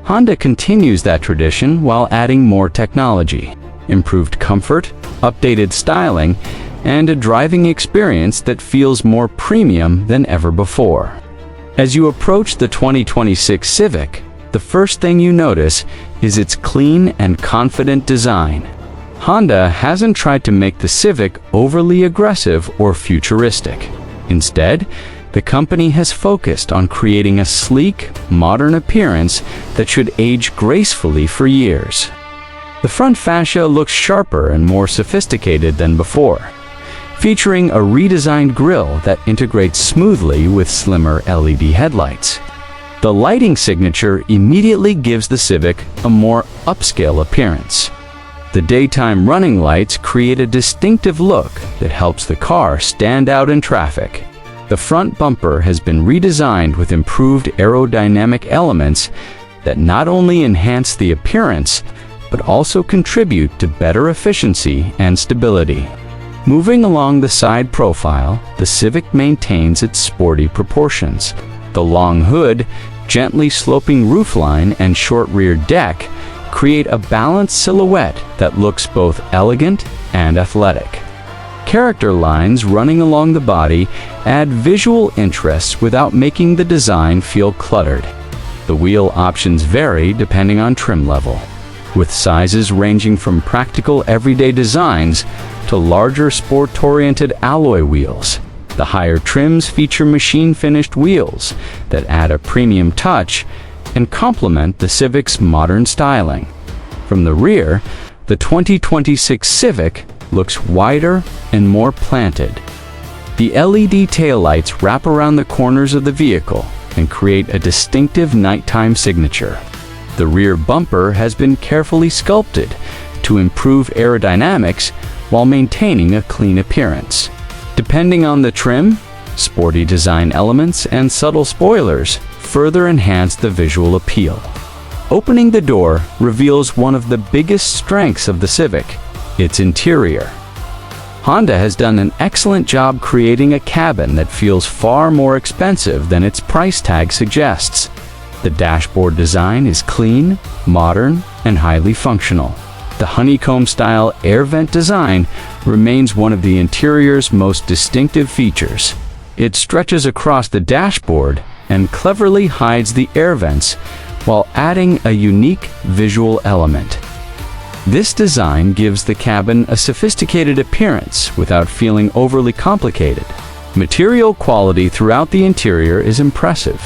Honda continues that tradition while adding more technology, improved comfort, updated styling, and a driving experience that feels more premium than ever before. As you approach the 2026 Civic, the first thing you notice is its clean and confident design. Honda hasn't tried to make the Civic overly aggressive or futuristic. Instead, the company has focused on creating a sleek, modern appearance that should age gracefully for years. The front fascia looks sharper and more sophisticated than before, featuring a redesigned grille that integrates smoothly with slimmer LED headlights. The lighting signature immediately gives the Civic a more upscale appearance. The daytime running lights create a distinctive look that helps the car stand out in traffic. The front bumper has been redesigned with improved aerodynamic elements that not only enhance the appearance, but also contribute to better efficiency and stability. Moving along the side profile, the Civic maintains its sporty proportions. The long hood, gently sloping roofline, and short rear deck create a balanced silhouette that looks both elegant and athletic. Character lines running along the body add visual interest without making the design feel cluttered. The wheel options vary depending on trim level, with sizes ranging from practical everyday designs to larger sport-oriented alloy wheels. The higher trims feature machine-finished wheels that add a premium touch and complement the Civic's modern styling. From the rear, the 2026 Civic looks wider and more planted. The LED taillights wrap around the corners of the vehicle and create a distinctive nighttime signature. The rear bumper has been carefully sculpted to improve aerodynamics while maintaining a clean appearance. Depending on the trim, sporty design elements and subtle spoilers further enhance the visual appeal. Opening the door reveals one of the biggest strengths of the Civic, its interior. Honda has done an excellent job creating a cabin that feels far more expensive than its price tag suggests. The dashboard design is clean, modern, and highly functional. The honeycomb-style air vent design remains one of the interior's most distinctive features. It stretches across the dashboard and cleverly hides the air vents while adding a unique visual element. This design gives the cabin a sophisticated appearance without feeling overly complicated. Material quality throughout the interior is impressive.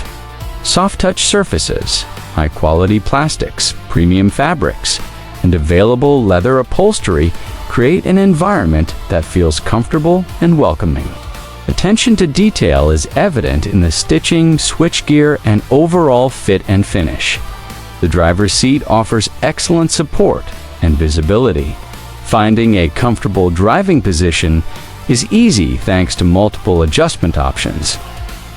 Soft-touch surfaces, high-quality plastics, premium fabrics, and available leather upholstery create an environment that feels comfortable and welcoming. Attention to detail is evident in the stitching, switchgear, and overall fit and finish. The driver's seat offers excellent support and visibility. Finding a comfortable driving position is easy thanks to multiple adjustment options.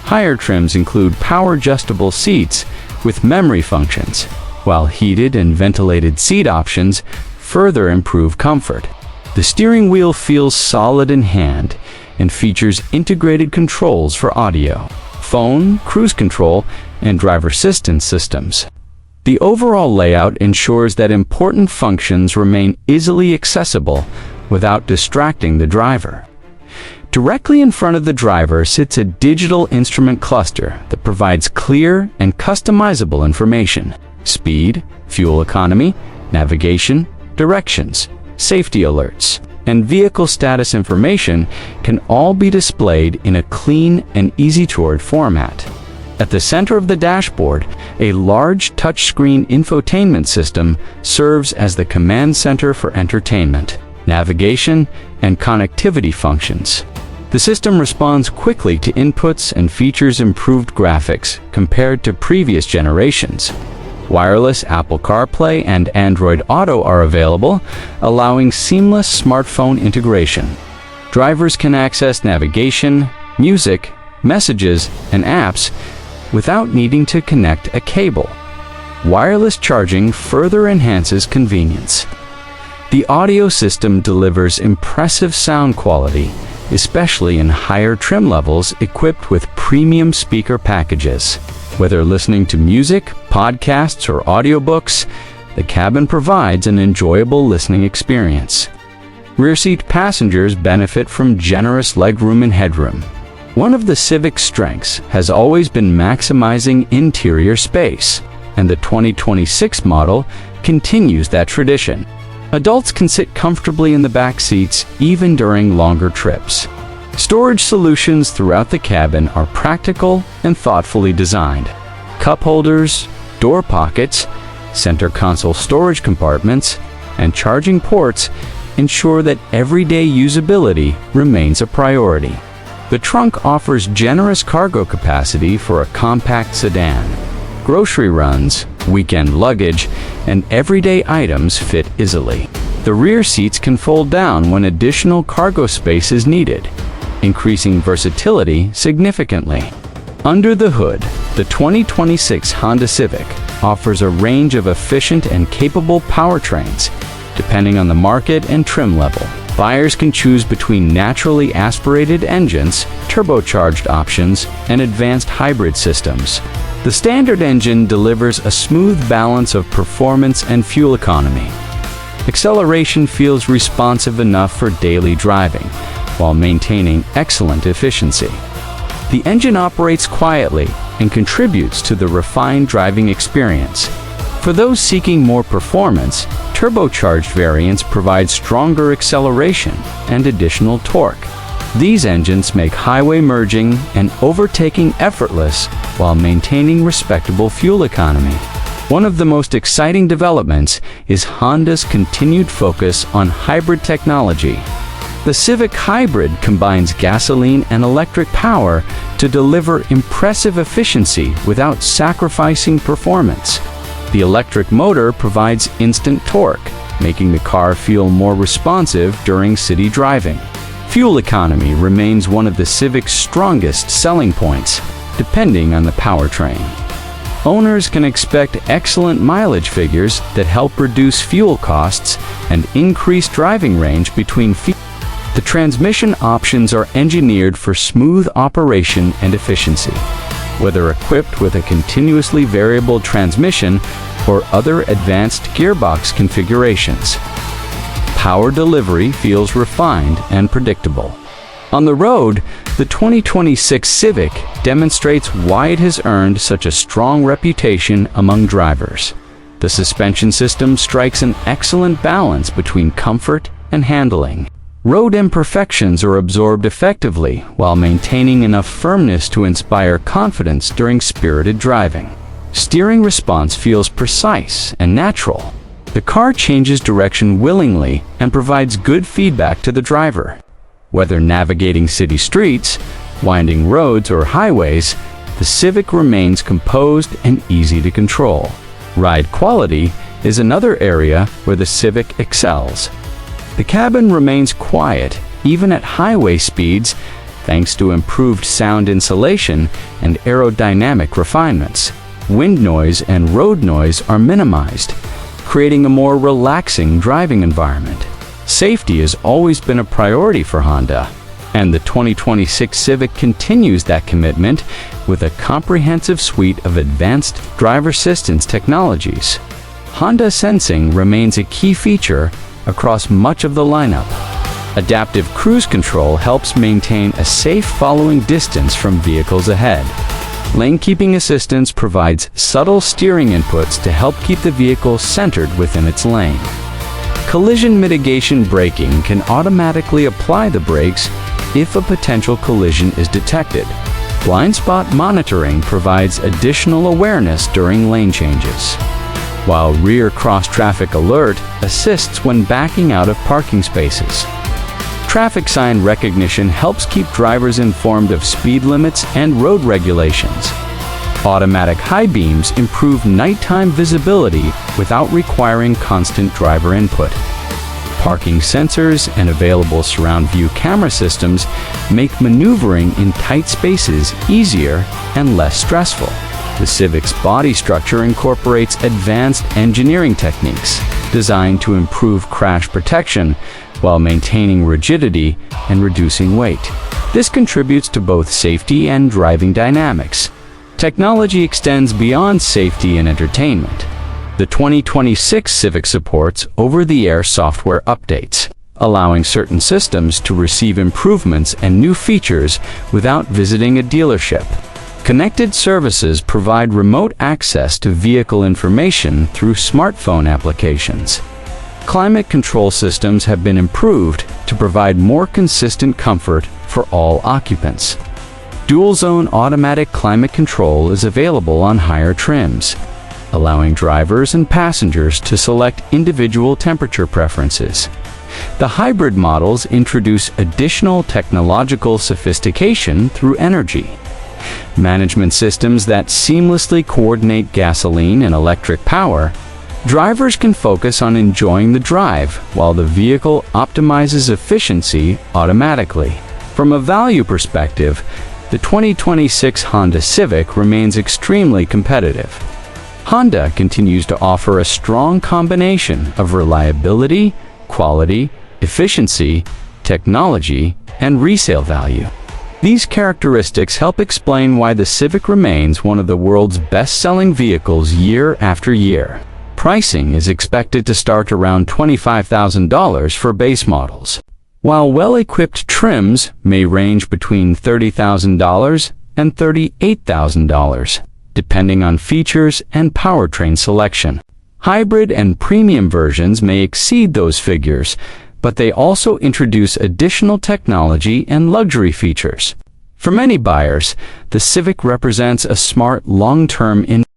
Higher trims include power-adjustable seats with memory functions, while heated and ventilated seat options further improve comfort. The steering wheel feels solid in hand and features integrated controls for audio, phone, cruise control, and driver assistance systems. The overall layout ensures that important functions remain easily accessible without distracting the driver. Directly in front of the driver sits a digital instrument cluster that provides clear and customizable information. Speed, fuel economy, navigation, directions, safety alerts, and vehicle status information can all be displayed in a clean and easy-to-read format. At the center of the dashboard, a large touchscreen infotainment system serves as the command center for entertainment, navigation, and connectivity functions. The system responds quickly to inputs and features improved graphics compared to previous generations. Wireless Apple CarPlay and Android Auto are available, allowing seamless smartphone integration. Drivers can access navigation, music, messages, and apps without needing to connect a cable. Wireless charging further enhances convenience. The audio system delivers impressive sound quality, especially in higher trim levels equipped with premium speaker packages. Whether listening to music, podcasts, or audiobooks, the cabin provides an enjoyable listening experience. Rear seat passengers benefit from generous legroom and headroom. One of the Civic's strengths has always been maximizing interior space, and the 2026 model continues that tradition. Adults can sit comfortably in the back seats even during longer trips. Storage solutions throughout the cabin are practical and thoughtfully designed. Cup holders, door pockets, center console storage compartments, and charging ports ensure that everyday usability remains a priority. The trunk offers generous cargo capacity for a compact sedan. Grocery runs, weekend luggage, and everyday items fit easily. The rear seats can fold down when additional cargo space is needed, increasing versatility significantly. Under the hood, the 2026 Honda Civic offers a range of efficient and capable powertrains, depending on the market and trim level. Buyers can choose between naturally aspirated engines, turbocharged options, and advanced hybrid systems. The standard engine delivers a smooth balance of performance and fuel economy. Acceleration feels responsive enough for daily driving, while maintaining excellent efficiency. The engine operates quietly and contributes to the refined driving experience. For those seeking more performance, turbocharged variants provide stronger acceleration and additional torque. These engines make highway merging and overtaking effortless while maintaining respectable fuel economy. One of the most exciting developments is Honda's continued focus on hybrid technology. The Civic Hybrid combines gasoline and electric power to deliver impressive efficiency without sacrificing performance. The electric motor provides instant torque, making the car feel more responsive during city driving. Fuel economy remains one of the Civic's strongest selling points, depending on the powertrain. Owners can expect excellent mileage figures that help reduce fuel costs and increase driving range between feet. The transmission options are engineered for smooth operation and efficiency, whether equipped with a continuously variable transmission or other advanced gearbox configurations. Power delivery feels refined and predictable. On the road, the 2026 Civic demonstrates why it has earned such a strong reputation among drivers. The suspension system strikes an excellent balance between comfort and handling. Road imperfections are absorbed effectively while maintaining enough firmness to inspire confidence during spirited driving. Steering response feels precise and natural. The car changes direction willingly and provides good feedback to the driver. Whether navigating city streets, winding roads, or highways, the Civic remains composed and easy to control. Ride quality is another area where the Civic excels. The cabin remains quiet, even at highway speeds, thanks to improved sound insulation and aerodynamic refinements. Wind noise and road noise are minimized, creating a more relaxing driving environment. Safety has always been a priority for Honda, and the 2026 Civic continues that commitment with a comprehensive suite of advanced driver assistance technologies. Honda Sensing remains a key feature across much of the lineup. Adaptive cruise control helps maintain a safe following distance from vehicles ahead. Lane keeping assistance provides subtle steering inputs to help keep the vehicle centered within its lane. Collision mitigation braking can automatically apply the brakes if a potential collision is detected. Blind spot monitoring provides additional awareness during lane changes, while rear cross-traffic alert assists when backing out of parking spaces. Traffic sign recognition helps keep drivers informed of speed limits and road regulations. Automatic high beams improve nighttime visibility without requiring constant driver input. Parking sensors and available surround view camera systems make maneuvering in tight spaces easier and less stressful. The Civic's body structure incorporates advanced engineering techniques designed to improve crash protection while maintaining rigidity and reducing weight. This contributes to both safety and driving dynamics. Technology extends beyond safety and entertainment. The 2026 Civic supports over-the-air software updates, allowing certain systems to receive improvements and new features without visiting a dealership. Connected services provide remote access to vehicle information through smartphone applications. Climate control systems have been improved to provide more consistent comfort for all occupants. Dual-zone automatic climate control is available on higher trims, allowing drivers and passengers to select individual temperature preferences. The hybrid models introduce additional technological sophistication through energy management systems that seamlessly coordinate gasoline and electric power. Drivers can focus on enjoying the drive while the vehicle optimizes efficiency automatically. From a value perspective, the 2026 Honda Civic remains extremely competitive. Honda continues to offer a strong combination of reliability, quality, efficiency, technology, and resale value. These characteristics help explain why the Civic remains one of the world's best-selling vehicles year after year. Pricing is expected to start around $25,000 for base models, while well-equipped trims may range between $30,000 and $38,000, depending on features and powertrain selection. Hybrid and premium versions may exceed those figures, but they also introduce additional technology and luxury features. For many buyers, the Civic represents a smart long-term investment.